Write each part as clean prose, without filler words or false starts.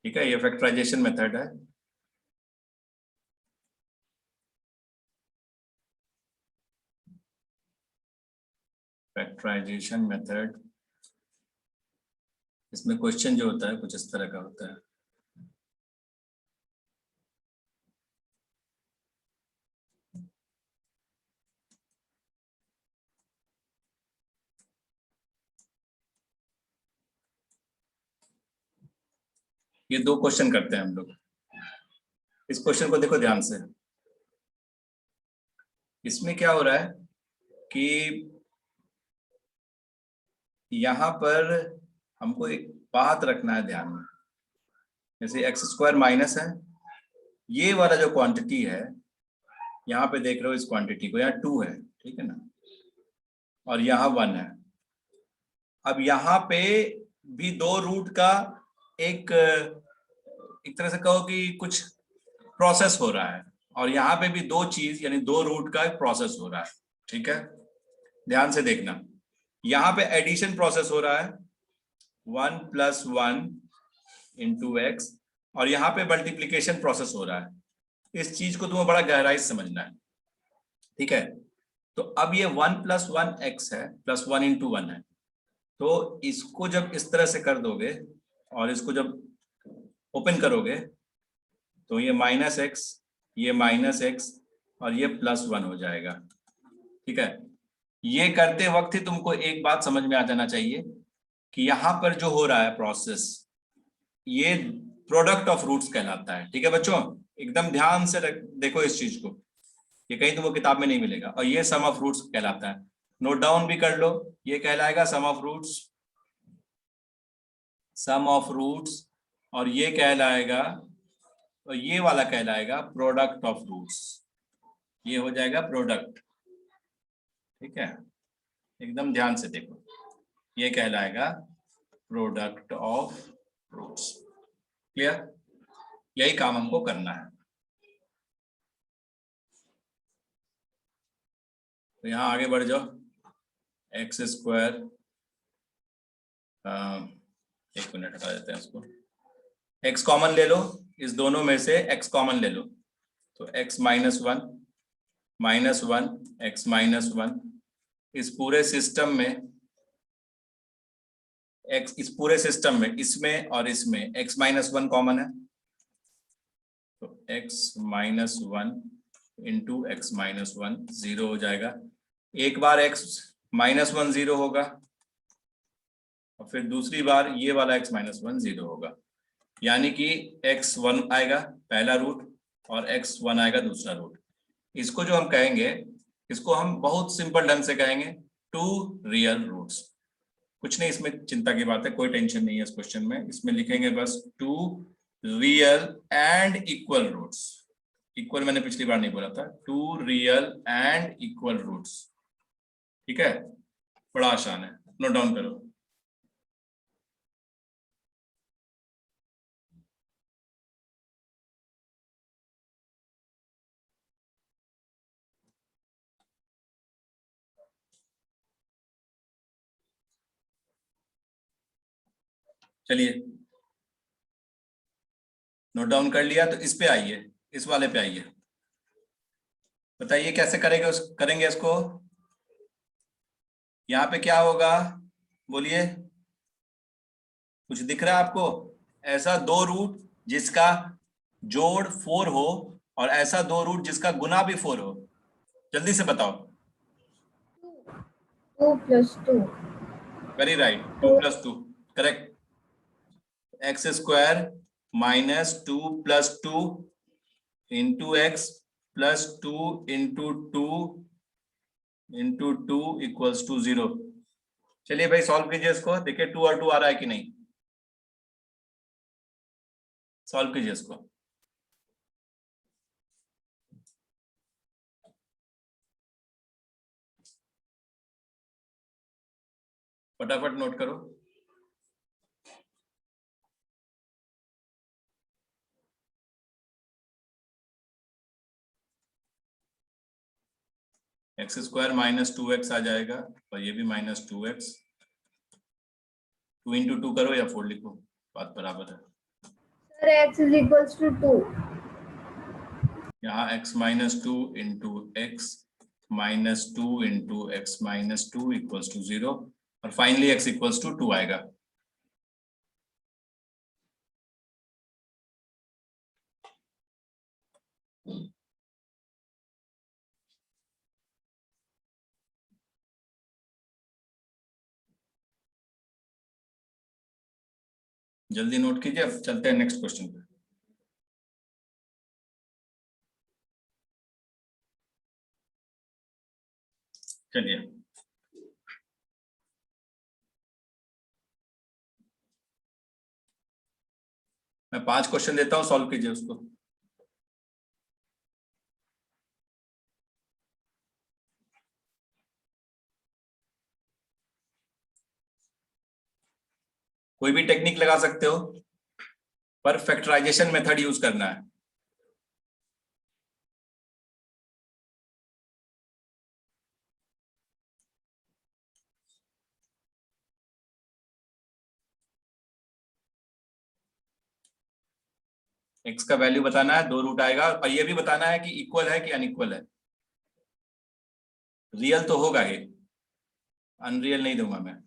ठीक है, ये फैक्टराइजेशन मेथड है। फैक्टराइजेशन मेथड, इसमें क्वेश्चन जो होता है कुछ इस तरह का होता है। ये दो क्वेश्चन करते हैं हम लोग। इस क्वेश्चन को देखो ध्यान से। इसमें क्या हो रहा है कि यहां पर हमको एक बात रखना है ध्यान में। जैसे एक्स स्क्वायर माइनस है, ये वाला जो क्वांटिटी है यहाँ पे देख रहे हो, इस क्वांटिटी को, यहाँ 2 है, ठीक है ना, और यहाँ 1 है। अब यहाँ पे भी दो रूट का एक तरह से कहो कि कुछ प्रोसेस हो रहा है, और यहाँ पे भी दो चीज यानी दो रूट का एक प्रोसेस हो रहा है। ठीक है, ध्यान से देखना। यहाँ पे एडिशन प्रोसेस हो रहा है 1 + 1 × x, और यहाँ पे मल्टीप्लीकेशन प्रोसेस हो रहा है। इस चीज को तुम्हें बड़ा गहराई से समझना है। ठीक है, तो अब ये 1 + 1 x है, +1 × 1 है। तो इसको जब इस तरह से कर दोगे और इसको जब ओपन करोगे तो ये -x, ये -x और ये +1 हो जाएगा। ठीक है, ये करते वक्त ही तुमको एक बात समझ में आ जाना चाहिए कि यहाँ पर जो हो रहा है प्रोसेस, ये प्रोडक्ट ऑफ रूट्स कहलाता है। ठीक है बच्चों, एकदम ध्यान से देखो इस चीज को, ये कहीं तुमको किताब में नहीं मिलेगा। और ये सम ऑफ रूट्स कहलाता है, नोट डाउन भी कर लो, ये कहलाएगा sum of roots, sum of roots, और ये कहलाएगा, और ये वाला कहलाएगा प्रोडक्ट ऑफ रूट्स। ये हो जाएगा प्रोडक्ट। ठीक है, एकदम ध्यान से देखो, ये कहलाएगा प्रोडक्ट ऑफ रूट्स। क्लियर? यही काम हमको करना है। तो यहां आगे बढ़ जाओ। x², एक मिनट हटा देते हैं इसको। x कॉमन ले लो, इस दोनों में से x कॉमन ले लो, तो x - 1 -1 x - 1, इस पूरे सिस्टम में x, इस पूरे सिस्टम में इसमें और इसमें x - 1 कॉमन है, तो x - 1 × x - 1 0 हो जाएगा। एक बार x - 1 0 होगा, और फिर दूसरी बार ये वाला x - 1 0 होगा, यानी कि x1 आएगा पहला रूट और x1 आएगा दूसरा रूट। इसको जो हम कहेंगे, इसको हम बहुत सिंपल ढंग से कहेंगे 2 रियल रूट्स। कुछ नहीं इसमें चिंता की बात है, कोई टेंशन नहीं है इस क्वेश्चन में। इसमें लिखेंगे बस 2 real and equal roots. Equal मैंने पिछली बार नहीं बोला था, 2 रियल एंड इक्वल रूट्स। ठीक है, बड़ा आसान है, नोट डाउन करो। चलिए, नोट डाउन कर लिया तो इस पे आइए, इस वाले पे आइए। बताइए कैसे करेंगे करेंगे इसको। यहाँ पे क्या होगा, बोलिए, कुछ दिख रहा है आपको? ऐसा दो रूट जिसका जोड़ 4 हो, और ऐसा दो रूट जिसका गुना भी 4 हो। जल्दी से बताओ। 2 + 2। Very right, 2 + 2, correct. x² - 2 + 2 × x + 2 × 2 × 2 = 0। चलिए भाई सॉल्व कीजिए इसको, देखिए 2 और 2 आ रहा है कि नहीं। सॉल्व कीजिए इसको। फटाफट नोट करो। x² - 2x आ जाएगा, और ये भी -2x। 2 × 2 करो या 4 लिखो, बात बराबर है। Sir, x is equals to 2. यहाँ x minus two into X minus two into X minus two equals to 0 और फाइनली x इक्वल्स टू 2 आएगा। जल्दी नोट कीजिए, अब चलते हैं नेक्स्ट क्वेश्चन पे। चलिए मैं 5 क्वेश्चन देता हूं, सॉल्व कीजिए उसको। कोई भी टेक्निक लगा सकते हो, पर फैक्टराइजेशन मेथड यूज करना है। x का वैल्यू बताना है, 2 रूट आएगा और ये भी बताना है कि इक्वल है कि अनइक्वल है। रियल तो होगा ही, अनरियल नहीं दूंगा मैं।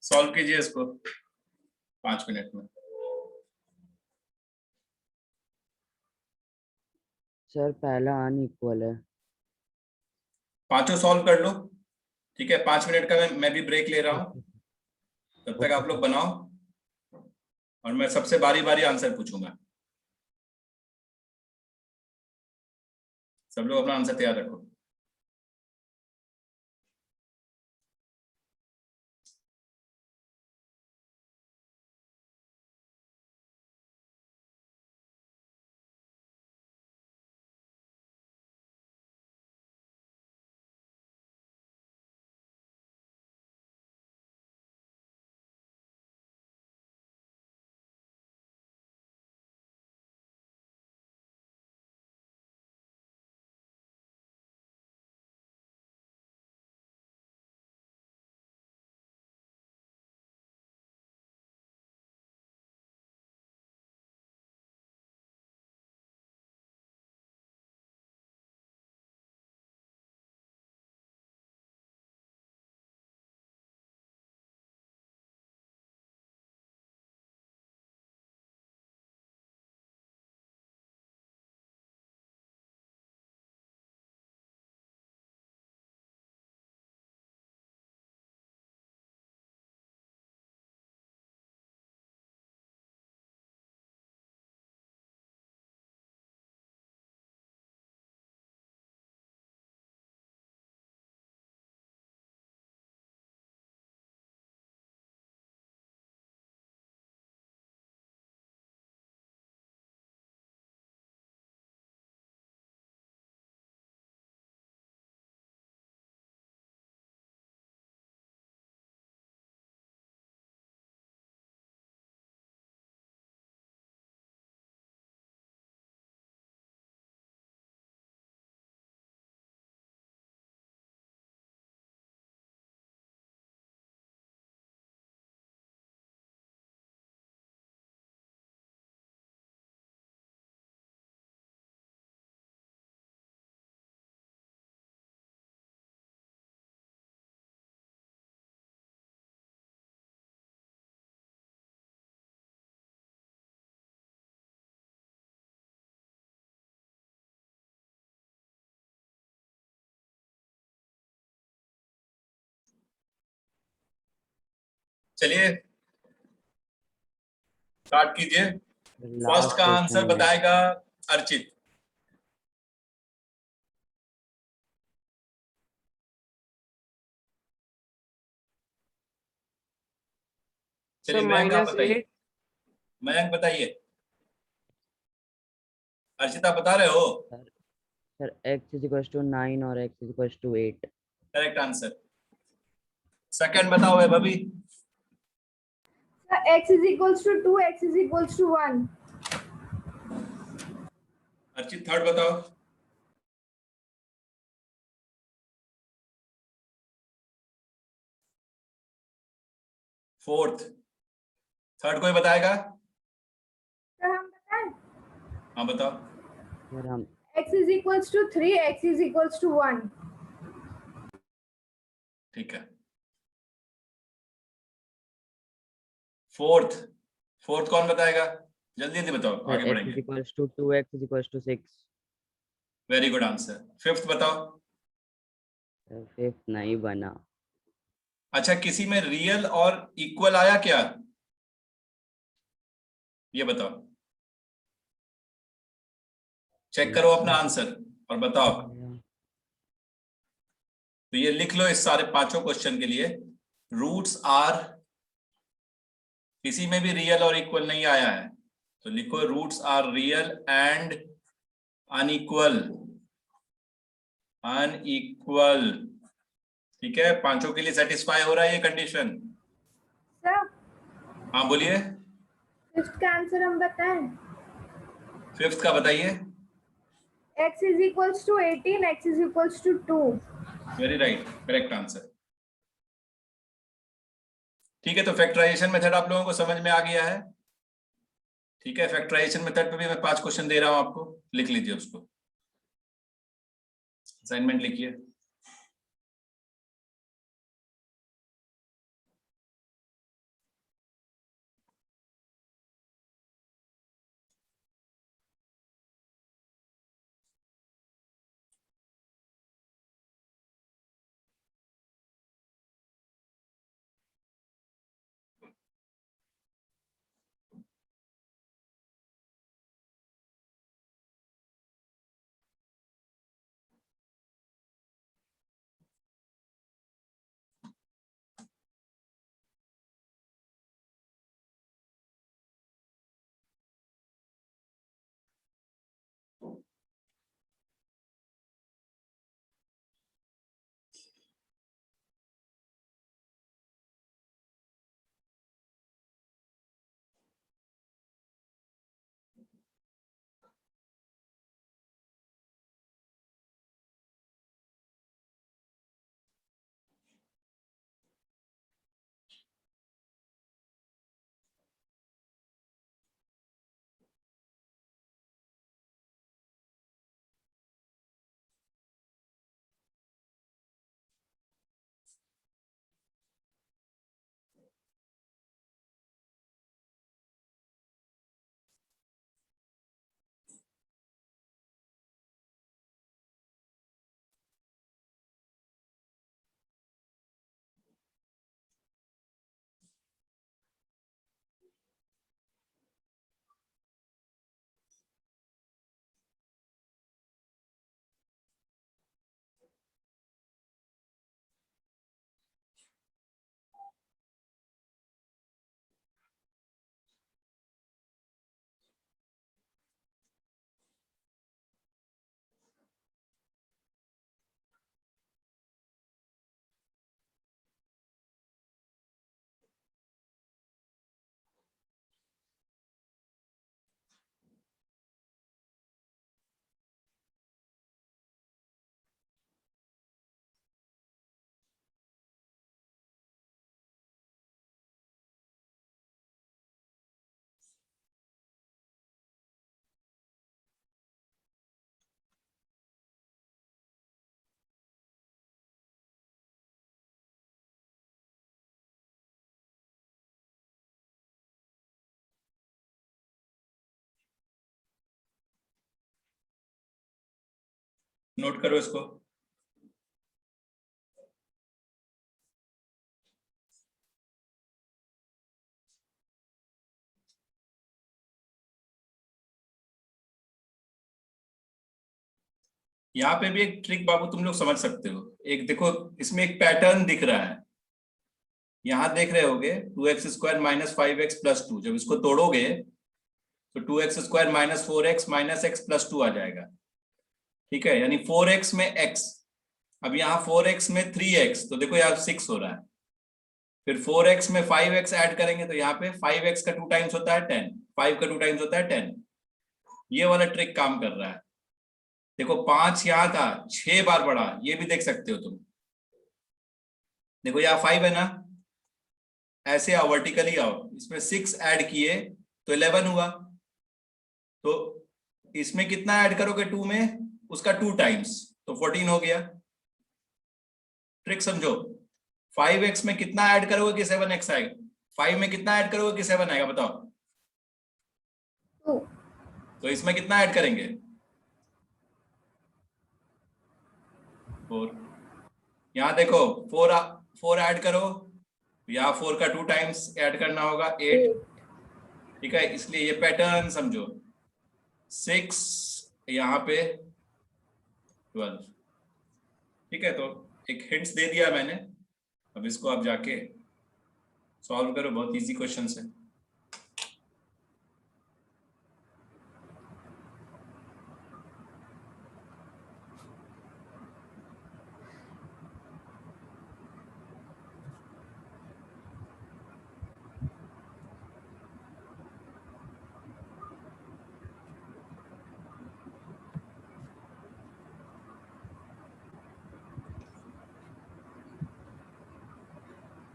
सॉल्व कीजिए इसको 5 मिनट में। सर पहला अनइक्वल है। पांचों सॉल्व कर लो, ठीक है। 5 मिनट का मैं भी ब्रेक ले रहा हूं, तब तक आप लोग बनाओ और मैं सबसे बारी बारी आंसर पूछूंगा। सब लोग अपना आंसर तैयार रखो। चलिए स्टार्ट कीजिए। फर्स्ट का आंसर बताएगा अर्चित। चलिए मयंक आप बताइए। मयंक बताइए। अर्चिता बता रहे हो? Sir x is equal to 9 और x is equal to 8। Correct answer. Second बताओ Vaibhavi. x is equals to 2, x is equals to 1. Archit third बताओ। फोर्थ। थर्ड कोई बताएगा? सर हम बताएं? हाँ बताओ। सर हम x is equals to 3, x is equals to 1. ठीक है। फोर्थ। फोर्थ कौन बताएगा? जल्दी जल्दी बताओ, सर आगे x इज बढ़ेंगे। Equal to 2x is equal to 6। Very good answer. Fifth बताओ। फिफ्थ नहीं बना। अच्छा, किसी में रियल और इक्वल आया क्या? ये बताओ। चेक करो अपना आंसर और बताओ। तो ये लिख लो इस सारे पांचों क्वेश्चन के लिए। रूट्स आर, किसी में भी रियल और इक्वल नहीं आया है तो लिखो roots are real and unequal. Unequal. ठीक है, पांचों के लिए सेटिस्फाई हो रहा है ये कंडीशन? सर हाँ बोलिए। फिफ्थ का आंसर हम बताएं? फिफ्थ का बताइए। x is equals to 18, x is equals to 2. Very right, correct answer. ठीक है, तो फैक्टराइजेशन मेथड आप लोगों को समझ में आ गया है? ठीक है, फैक्टराइजेशन मेथड पे भी मैं 5 क्वेश्चन दे रहा हूं आपको, लिख लीजिए उसको। असाइनमेंट लिखिए। नोट करो इसको। यहाँ पे भी एक ट्रिक बाबू तुम लोग समझ सकते हो। एक देखो, इसमें एक पैटर्न दिख रहा है, यहाँ देख रहे होगे 2x² - 5x + 2। जब इसको तोड़ोगे तो 2x² - 4x - x + 2 आ जाएगा। ठीक है, यानी 4x में x, अब यहाँ 4x में 3x, तो देखो यहाँ 6 हो रहा है। फिर 4x में 5x ऐड करेंगे तो यहाँ पे 5x का 2 टाइम्स होता है 10, 5 का 2 टाइम्स होता है 10। ये वाला ट्रिक काम कर रहा है। देखो 5 यहाँ था, 6 बार बढ़ा, ये भी देख सकते हो तुम। देखो यहाँ 5 है ना, ऐसे आओ, वर्टिकली आओ, इसमें 6 ऐड किए तो 11 हुआ। तो इसमें कितना ऐड करोगे 2 में, उसका 2 टाइम्स, तो 14 हो गया। ट्रिक समझो, 5x में कितना ऐड करोगे कि 7x आएगा? 5 में कितना ऐड करोगे कि 7 आएगा बताओ? 2। तो इसमें कितना ऐड करेंगे? 4। यहाँ देखो 4 ऐड करो, यहाँ 4 का 2 टाइम्स ऐड करना होगा 8। ठीक है, इसलिए ये पैटर्न समझो, 6 यहाँ पे 12। ठीक है, तो एक हिंट्स दे दिया मैंने, अब इसको आप जाके सॉल्व करो, बहुत इजी क्वेश्चन है।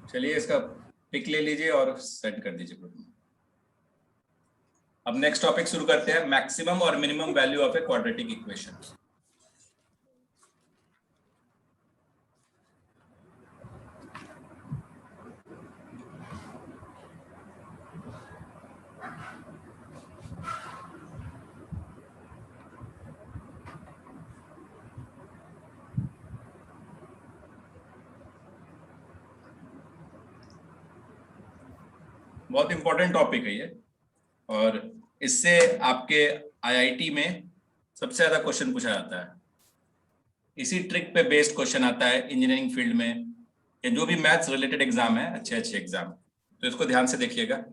चलिए इसका पिक ले लीजिए और सेंड कर दीजिए ग्रुप में। अब नेक्स्ट टॉपिक शुरू करते हैं, मैक्सिमम और minimum value of a quadratic equation. बहुत इंपॉर्टेंट टॉपिक है ये, और इससे आपके आईआईटी में सबसे ज्यादा क्वेश्चन पूछा जाता है। इसी ट्रिक पे बेस्ड क्वेश्चन आता है इंजीनियरिंग फील्ड में, या जो भी मैथ्स रिलेटेड एग्जाम है, अच्छे अच्छे एग्जाम, तो इसको ध्यान से देखिएगा।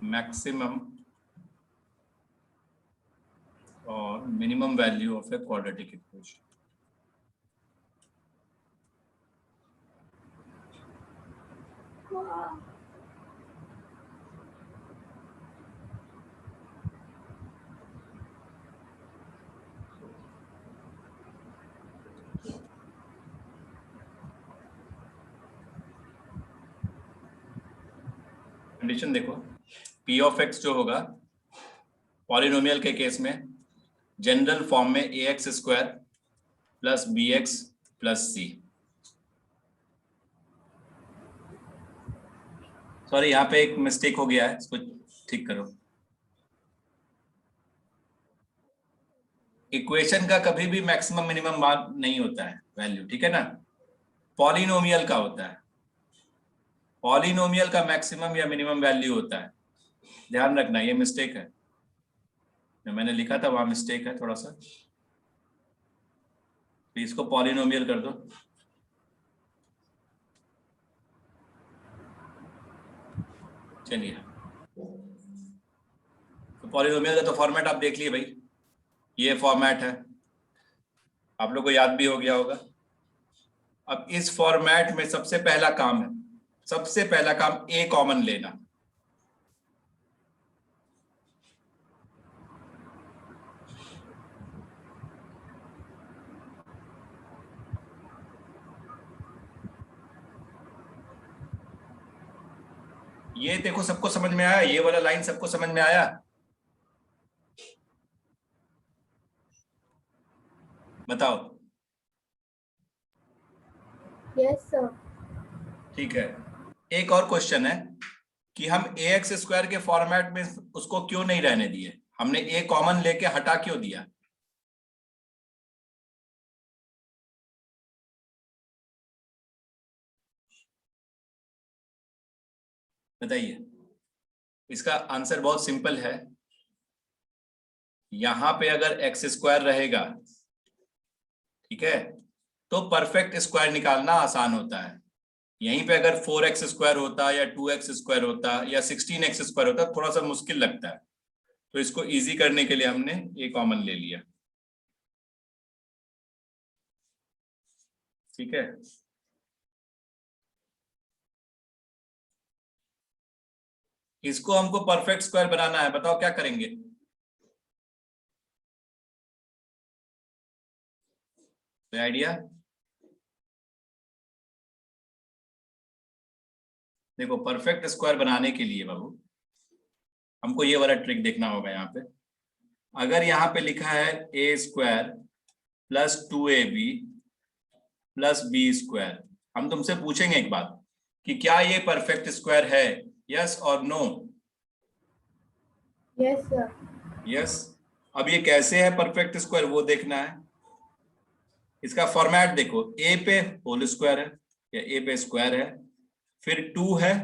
मैक्सिमम और minimum value of a quadratic equation. Condition देखो, p ऑफ x जो होगा पॉलिनोमियल के केस में जनरल फॉर्म में ax² + bx + c। सॉरी, यहाँ पे एक मिस्टेक हो गया है, इसको ठीक करो। इक्वेशन का कभी भी मैक्सिमम मिनिमम मान नहीं होता है वैल्यू, ठीक है ना, पॉलिनोमियल का होता है। पॉलिनोमियल का मैक्सिमम या मिनिमम वैल्यू होता है, ध्यान रखना, ये मिस्टेक है, जो मैंने लिखा था वहां मिस्टेक है थोड़ा सा, तो इसको पॉलिनोमियल कर दो। चलिए, तो पॉलिनोमियल का तो फॉर्मेट आप देख लिए भाई, ये फॉर्मेट है, आप लोग को याद भी हो गया होगा। अब इस फॉर्मेट में सबसे पहला काम है, सबसे पहला काम ए कॉमन लेना। ये देखो सबको समझ में आया, ये वाला लाइन सबको समझ में आया? बताओ। Yes sir. ठीक है, एक और क्वेश्चन है कि हम ax² के फॉर्मेट में उसको क्यों नहीं रहने दिए, हमने a कॉमन लेके हटा क्यों दिया? बताइए। इसका आंसर बहुत सिंपल है। यहां पे अगर एक्स स्क्वायर रहेगा, ठीक है, तो परफेक्ट स्क्वायर निकालना आसान होता है। यहीं पे अगर 4x स्क्वायर होता या 2x स्क्वायर होता या 16x स्क्वायर होता थोड़ा सा मुश्किल लगता है। तो इसको इजी करने के लिए हमने ये कॉमन ले लिया। ठीक है, इसको हमको परफेक्ट स्क्वायर बनाना है। बताओ क्या करेंगे? कोई आइडिया? देखो, परफेक्ट स्क्वायर बनाने के लिए बाबू हमको ये वाला ट्रिक देखना होगा। यहाँ पे अगर यहाँ पे लिखा है A square plus 2ab plus B square, हम तुमसे पूछेंगे एक बात कि क्या ये परफेक्ट स्क्वायर है, यस और नो? Yes sir. यस। अब ये कैसे है परफेक्ट स्क्वायर वो देखना है। इसका फॉर्मेट देखो, ए पे होल स्क्वायर है या ए पे स्क्वायर है, फिर 2 है,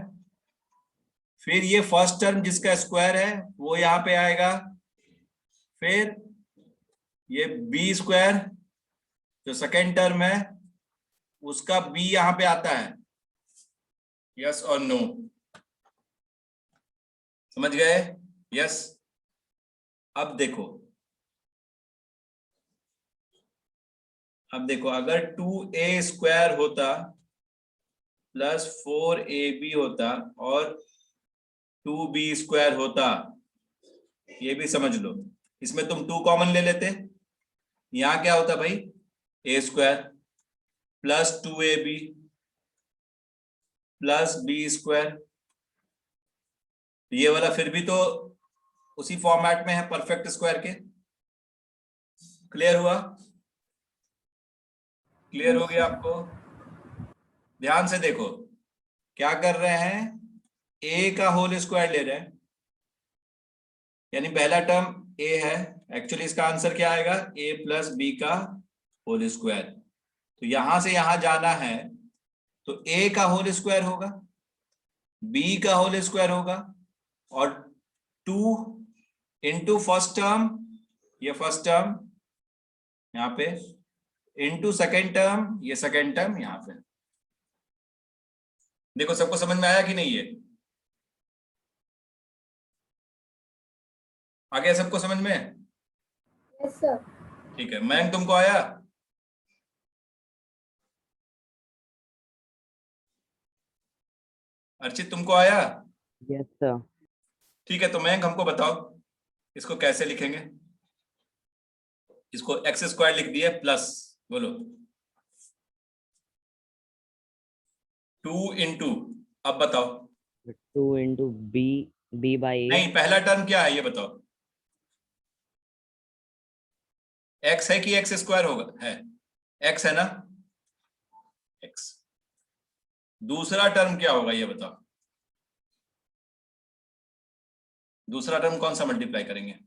फिर ये फर्स्ट टर्म जिसका स्क्वायर है वो यहाँ पे आएगा, फिर ये बी स्क्वायर जो सेकेंड टर्म है उसका बी यहाँ पे आता है। यस और नो? समझ गए? यस। अब देखो, अगर 2a स्क्वायर होता प्लस 4ab होता और 2b स्क्वायर होता, ये भी समझ लो, इसमें तुम 2 कॉमन ले लेते, यहां क्या होता भाई, a square plus 2ab plus b square. ये वाला फिर भी तो उसी फॉर्मेट में है परफेक्ट स्क्वायर के। क्लियर हुआ? क्लियर हो गया आपको? ध्यान से देखो, क्या कर रहे हैं, a का होल स्क्वायर ले रहे हैं, यानी पहला टर्म a है, एक्चुअली इसका आंसर क्या आएगा, a प्लस बी का होल स्क्वायर। तो यहां से यहां जाना है तो a का होल स्क्वायर होगा, b का होल स्क्वायर होगा, और 2 इंटू फर्स्ट टर्म, ये फर्स्ट टर्म यहाँ पे, इंटू सेकेंड टर्म, ये सेकेंड टर्म यहाँ पे। देखो सबको समझ में आया कि नहीं? ये आ गया सबको समझ में? Yes sir. ठीक है, मैं तुमको आया? अर्चित तुमको आया? Yes sir. ठीक है, तो मैं हमको बताओ इसको कैसे लिखेंगे। इसको एक्स स्क्वायर लिख दिए प्लस, बोलो 2 इंटू, अब बताओ 2 इंटू बी बाई ए। नहीं, पहला टर्म क्या है ये बताओ, एक्स है कि एक्स स्क्वायर होगा, है एक्स है ना, एक्स। दूसरा टर्म क्या होगा ये बताओ, दूसरा टर्म कौन सा मल्टीप्लाई करेंगे?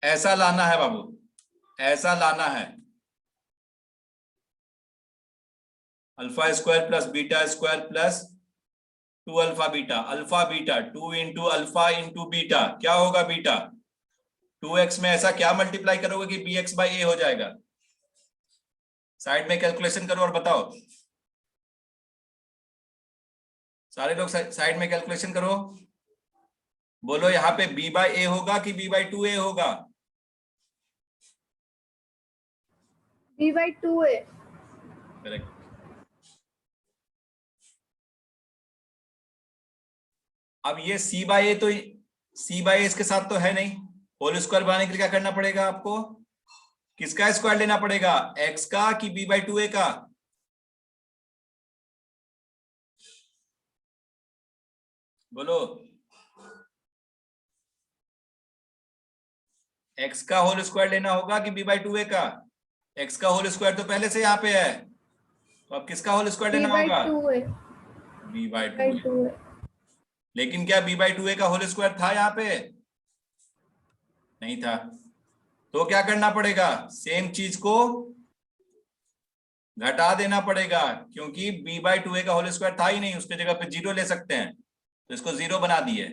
ऐसा लाना है बाबू, ऐसा लाना है, alpha square plus beta square plus 2 alpha beta, alpha beta 2 into alpha into beta, क्या होगा बीटा, 2x में ऐसा क्या मल्टीप्लाई करोगे कि bx बाई ए हो जाएगा? साइड में कैलकुलेशन करो और बताओ, सारे लोग साइड में कैलकुलेशन करो, बोलो यहाँ पे b बाई ए होगा कि b बाई 2a होगा? b/2a। करेक्ट। अब ये c बाई ए, तो c बाई ए इसके साथ तो है नहीं, होल स्क्वायर बनाने के लिए क्या करना पड़ेगा आपको, किसका स्क्वायर लेना पड़ेगा, x का कि b/2a का? बोलो, x का होल स्क्वायर लेना होगा कि b/2a का? x का होल स्क्वायर तो पहले से यहाँ पे है, तो अब किसका होल स्क्वायर लेना होगा, b/2a। b/2a। लेकिन क्या b/2a का होल स्क्वायर था यहाँ पे? नहीं था। तो क्या करना पड़ेगा, सेम चीज को घटा देना पड़ेगा क्योंकि b/2a का होल स्क्वायर था ही नहीं, उसके जगह पे 0 ले सकते हैं, तो इसको 0 बना दिए।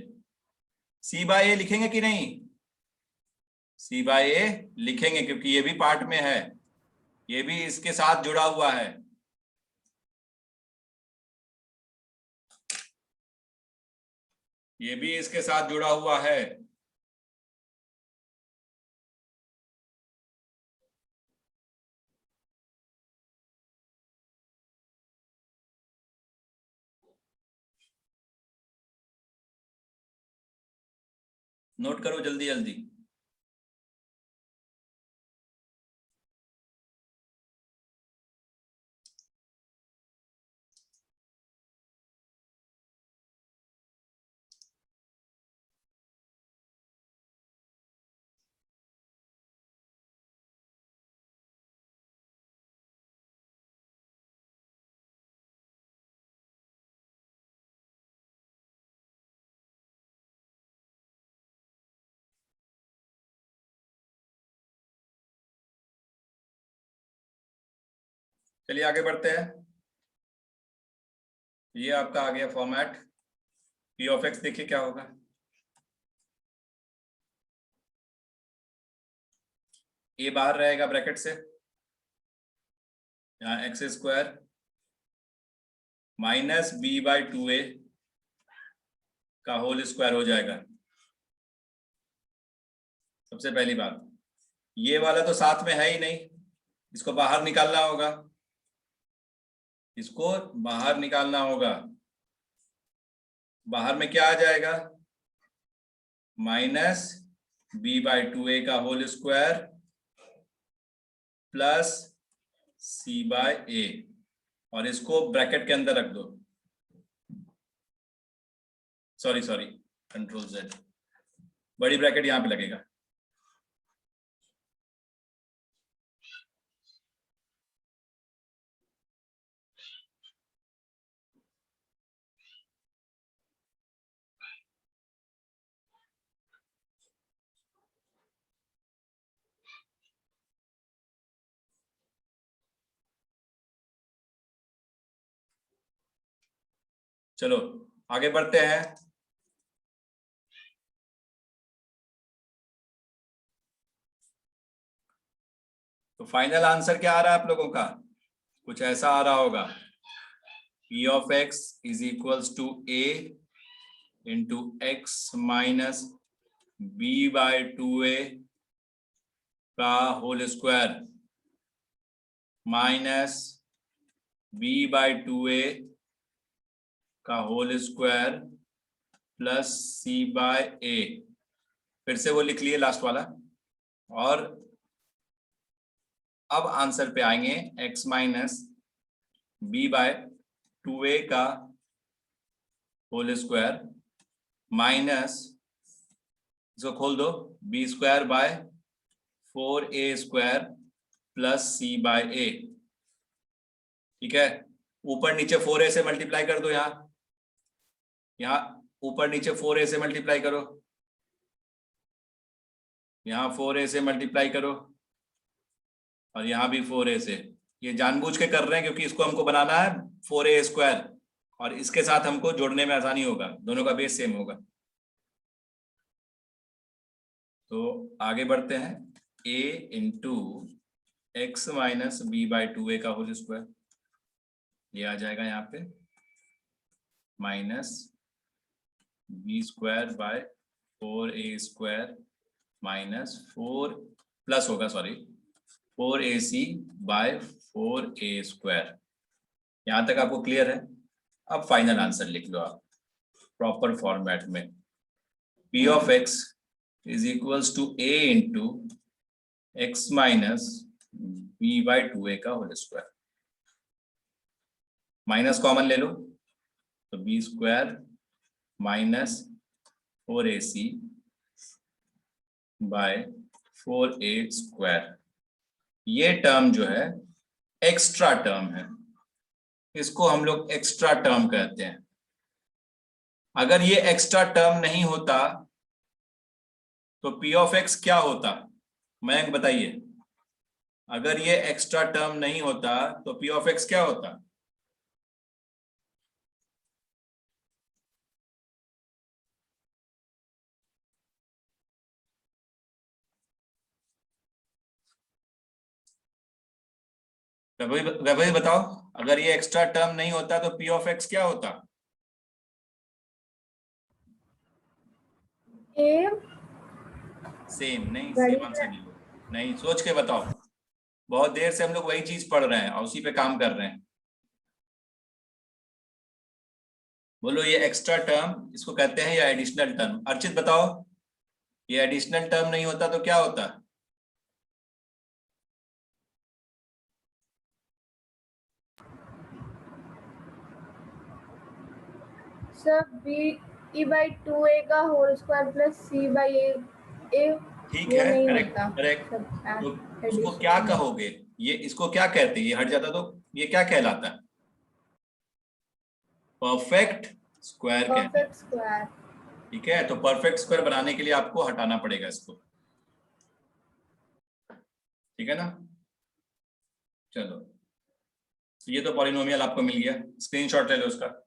c/a लिखेंगे कि नहीं? c/a लिखेंगे क्योंकि ये भी पार्ट में है, ये भी इसके साथ जुड़ा हुआ है। ये भी इसके साथ जुड़ा हुआ है। नोट करो जल्दी जल्दी। चलिए आगे बढ़ते हैं। ये आपका आ गया फॉर्मेट। पी ऑफ एक्स देखिए क्या होगा। ए बाहर रहेगा ब्रैकेट से, यहाँ एक्स स्क्वायर माइनस b/2a का होल स्क्वायर हो जाएगा। सबसे पहली बात, ये वाला तो साथ में है ही नहीं, इसको बाहर निकालना होगा, इसको बाहर निकालना होगा। बाहर में क्या आ जाएगा? माइनस b/2a का होल स्क्वायर प्लस c/a, और इसको ब्रैकेट के अंदर रख दो। सॉरी कंट्रोल Z, बड़ी ब्रैकेट यहां पे लगेगा। चलो आगे बढ़ते हैं। तो फाइनल आंसर क्या आ रहा है आप लोगों का? कुछ ऐसा आ रहा होगा, p of x is equals to a into x minus b/2a का होल स्क्वायर माइनस b/2a का होल स्क्वायर प्लस c/a। फिर से वो लिख लिए लास्ट वाला, और अब आंसर पे आएंगे x माइनस b/2a का होल स्क्वायर माइनस, इसको खोल दो, b²/4a² प्लस c/a। ठीक है, ऊपर नीचे 4a से मल्टीप्लाई कर दो, यहाँ ऊपर नीचे 4a से मल्टीप्लाई करो, यहाँ 4a से मल्टीप्लाई करो, और यहाँ भी 4a से। ये जानबूझ के कर रहे हैं क्योंकि इसको हमको बनाना है 4a², और इसके साथ हमको जोड़ने में आसानी होगा, दोनों का बेस सेम होगा। तो आगे बढ़ते हैं। a into X minus b/2a का होल स्क्वायर, ये आ जाएगा यहाँ पे, माइनस b²/4a² माइनस 4 प्लस होगा, सॉरी 4ac/4a²। यहाँ तक आपको क्लियर है? अब फाइनल आंसर लिख लो आप प्रॉपर फॉर्मेट में। p of x is equals to a into X minus b/2a का होल स्क्वायर, माइनस कॉमन ले लो तो b² माइनस 4ac/4a²। ये टर्म जो है एक्स्ट्रा टर्म है, इसको हम लोग एक्स्ट्रा टर्म कहते हैं। अगर ये एक्स्ट्रा टर्म नहीं होता तो p ऑफ x क्या होता? मयंक बताइए। अगर ये एक्स्ट्रा टर्म नहीं होता तो पी ऑफ एक्स क्या होता? वैभवी बताओ, अगर ये एक्स्ट्रा टर्म नहीं होता तो पी ऑफ एक्स क्या होता? ए सेम नहीं, बड़ी सेम आंसर नहीं, नहीं सोच के बताओ। बहुत देर से हम लोग वही चीज पढ़ रहे हैं और उसी पे काम कर रहे हैं। बोलो, ये एक्स्ट्रा टर्म इसको कहते हैं या एडिशनल टर्म? अर्चित बताओ, ये एडिशनल टर्म नहीं होता तो क्या होता? Sir B E by 2a का whole square plus C by A ठीक ये है, नहीं करेक्ट होता। करेक्ट। सब तो addition उसको क्या कहोगे? ये इसको क्या कहते हैं? ये हट जाता तो ये क्या कहलाता है? परफेक्ट स्क्वायर कहते हैं। Perfect square. ठीक है, तो परफेक्ट स्क्वायर बनाने के लिए आपको हटाना पड़ेगा इसको। ठीक है ना? चलो, ये तो पॉलिनोमियल आपको मिल गया, स्क्रीनशॉट ले लो उसका।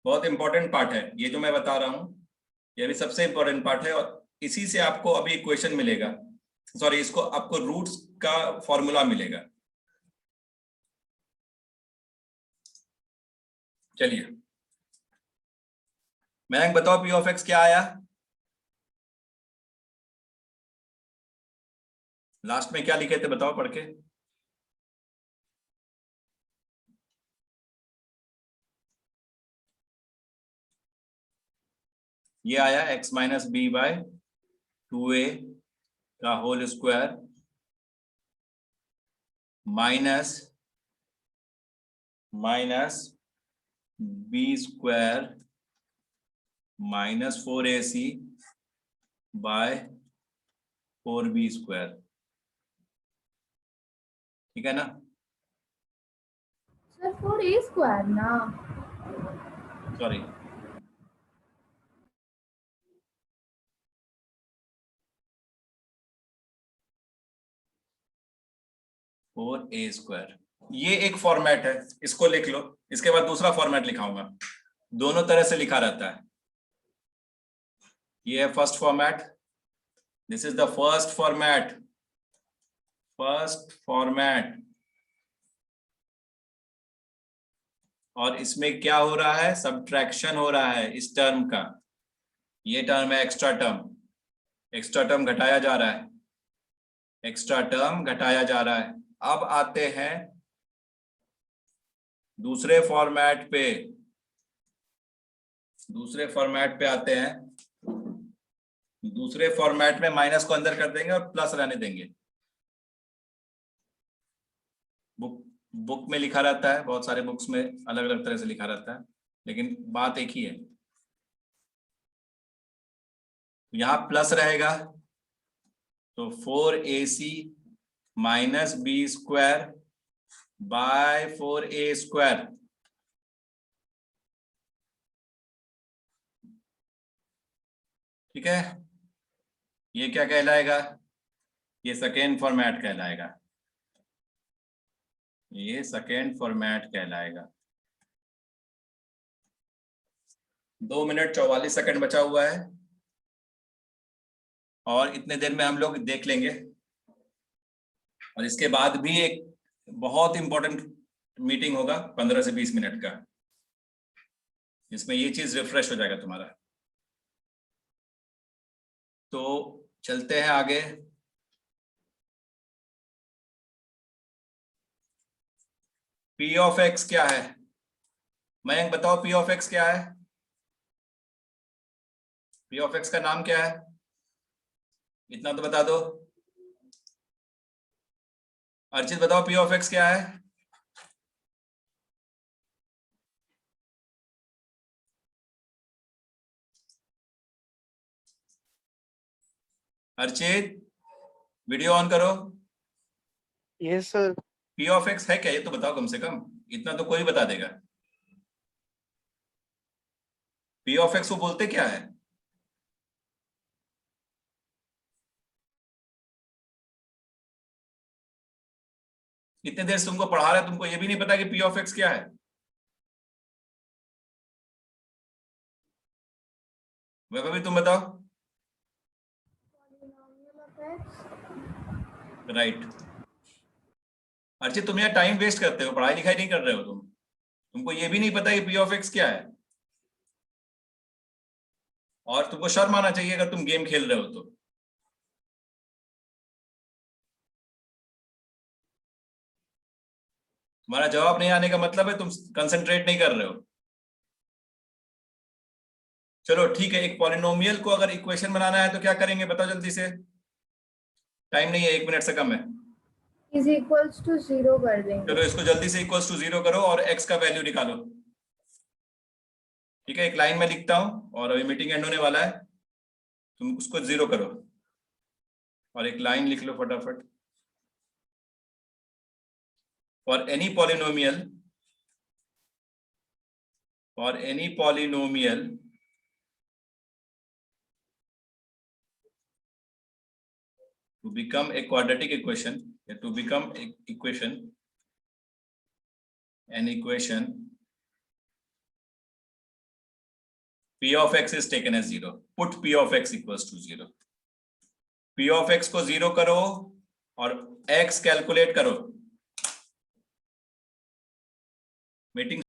बहुत इंपॉर्टेंट पार्ट है ये जो मैं बता रहा हूं, ये भी सबसे इंपॉर्टेंट पार्ट है और इसी से आपको अभी इक्वेशन मिलेगा, सॉरी इसको आपको रूट्स का फॉर्मूला मिलेगा। चलिए, मयंक बताओ, पी ऑफ एक्स क्या आया? लास्ट में क्या लिखे थे बताओ पढ़ के। ये आया x minus B by 2a का whole square minus B square minus 4ac by 4b square. ठीक है ना? सर 4a स्क्वायर ना। सॉरी, फोर ए स्क्वायर, ये एक फॉर्मेट है, इसको लिख लो। इसके बाद दूसरा फॉर्मेट लिखाऊंगा, दोनों तरह से लिखा रहता है। ये है first format, this is the first format. और इसमें क्या हो रहा है? सबट्रैक्शन हो रहा है इस टर्म का। ये टर्म है एक्स्ट्रा टर्म घटाया जा रहा है, एक्स्ट्रा टर्म घटाया जा रहा है। अब आते हैं दूसरे फॉर्मेट पे आते हैं। दूसरे फॉर्मेट में माइनस को अंदर कर देंगे और प्लस रहने देंगे। बुक में लिखा रहता है, बहुत सारे बुक्स में अलग अलग तरह से लिखा रहता है, लेकिन बात एक ही है। यहां प्लस रहेगा तो 4ac minus B square by 4a square. ठीक है, ये क्या कहलाएगा? ये सेकेंड फॉर्मेट कहलाएगा, ये सेकेंड फॉर्मेट कहलाएगा। 2 मिनट 44 सेकंड बचा हुआ है और इतने देर में हम लोग देख लेंगे। और इसके बाद भी एक बहुत इंपॉर्टेंट मीटिंग होगा 15 से 20 मिनट का, जिसमें ये चीज रिफ्रेश हो जाएगा तुम्हारा। तो चलते हैं आगे। पी ऑफ एक्स क्या है? मयंक बताओ, पी ऑफ एक्स क्या है? पी ऑफ एक्स का नाम क्या है? इतना तो बता दो। अर्चित बताओ, पी ऑफ एक्स क्या है? अर्चित, वीडियो ऑन करो। Yes sir. P of x है क्या ये तो बताओ कम से कम, इतना तो कोई बता देगा। पी ऑफ एक्स को बोलते क्या है? इतने देर से तुमको पढ़ा रहा है, तुमको ये भी नहीं पता कि पी ऑफ एक्स क्या है? वैभवी तुम बताओ। राइट। अर्चित तुम यहाँ टाइम वेस्ट करते हो, पढ़ाई लिखाई नहीं कर रहे हो तुमको ये भी नहीं पता कि पी ऑफ एक्स क्या है। और तुमको शर्म आना चाहिए अगर तुम गेम खेल रहे हो तो। तुम्हारा जवाब नहीं आने का मतलब है तुम कंसंट्रेट नहीं कर रहे हो। चलो ठीक है, एक पॉलिनोमियल को अगर इक्वेशन बनाना है तो क्या करेंगे बताओ जल्दी से, टाइम नहीं है, 1 मिनट से कम है। इज इक्वल्स टू 0 कर देंगे। चलो इसको जल्दी से इक्वल्स टू 0 करो और x का वैल्यू निकालो। ठीक है, एक लाइन में लिखता हूं और अभी मीटिंग एंड होने वाला है, तुम उसको 0 करो और एक लाइन लिख लो फटाफट। For any polynomial to become a quadratic equation, to become an equation p of x is taken as 0. Put p of x equals to 0. p of x को 0 करो और x कैलकुलेट करो। मीटिंग